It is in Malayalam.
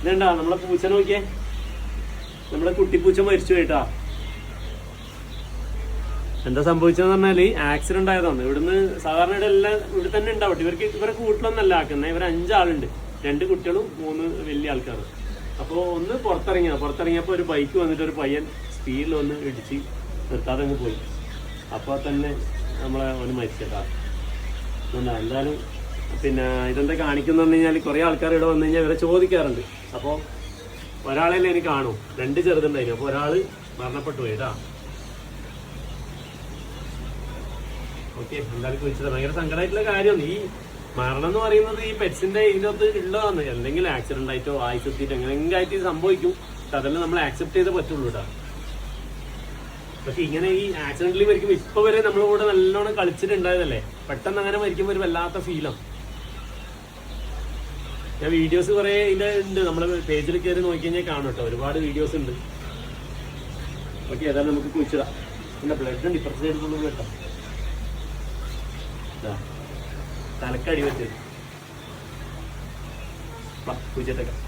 ഇതെണ്ടാ നമ്മളെ പൂച്ച നോക്കിയേ, നമ്മളെ കുട്ടിപ്പൂച്ച മരിച്ചു പോയിട്ടാ. എന്താ സംഭവിച്ചതെന്ന് പറഞ്ഞാല് ആക്സിഡന്റ് ആയതാണ്. ഇവിടുന്ന് സാധാരണ ഇവിടെ എല്ലാം ഇവിടെ തന്നെ ഉണ്ടാവട്ടെ. ഇവരെ കൂട്ടിലൊന്നല്ല ആക്കുന്നത്. ഇവർ 5 ആളുണ്ട്, 2 കുട്ടികളും 3 വലിയ ആൾക്കാരും. അപ്പോൾ ഒന്ന് പുറത്തിറങ്ങിയപ്പോൾ ഒരു ബൈക്ക് വന്നിട്ട് ഒരു പയ്യൻ സ്പീഡിൽ വന്ന് ഇടിച്ച് നിർത്താതെ അങ്ങ് പോയി. അപ്പോൾ തന്നെ നമ്മളെ അവന് മരിച്ചേട്ടാ. എന്തായാലും പിന്നെ ഇതെന്താ കാണിക്കുന്ന പറഞ്ഞു കഴിഞ്ഞാൽ കുറേ ആൾക്കാർ ഇവിടെ വന്നു കഴിഞ്ഞാൽ ഇവരെ ചോദിക്കാറുണ്ട്. അപ്പോൾ ഒരാളെന്നെ എനിക്ക് കാണും, 2 ചെറുതുണ്ടായിരുന്നു. അപ്പോൾ ഒരാൾ മരണപ്പെട്ടു പോയിട്ടാ. ഓക്കെ, എന്തായാലും ചോദിച്ചത് ഭയങ്കര സങ്കടമായിട്ടുള്ള കാര്യമാണ്. ഈ മരണം എന്ന് പറയുന്നത് ഈ പെറ്റ്സിന്റെ ഇതിനകത്ത് ഉള്ളതാണ്. എന്തെങ്കിലും ആക്സിഡന്റ് ആയിട്ടോ ആയിസെത്തിയിട്ടോ എങ്ങനെയെങ്കിലും ആയിട്ട് ഇത് സംഭവിക്കും. അതെല്ലാം നമ്മൾ ആക്സെപ്റ്റ് ചെയ്തേ പറ്റുള്ളൂ കേട്ടോ. പക്ഷെ ഇങ്ങനെ ഈ ആക്സിഡന്റിൽ മരിക്കുമ്പോൾ ഇപ്പൊ വരെ നമ്മളെ കൂടെ നല്ലോണം കളിച്ചിട്ടുണ്ടായതല്ലേ, പെട്ടെന്ന് അങ്ങനെ മരിക്കുമ്പോൾ ഒരു വല്ലാത്ത ഫീലാണ്. ഞാൻ വീഡിയോസ് കുറെ ഇതിന്റെ ഉണ്ട്, നമ്മളെ പേജിൽ കയറി നോക്കി കഴിഞ്ഞാൽ കാണും കേട്ടോ, ഒരുപാട് വീഡിയോസ് ഉണ്ട്. ഓക്കെ, ഏതായാലും നമുക്ക് കുഴിച്ചിടാം. പിന്നെ ബ്ലഡ് ഉണ്ട് ഇപ്പുറത്തെ സൈഡിൽ കേട്ടോ, തലക്കടി വെച്ചത് കുഴിച്ചിട്ടേക്കാം.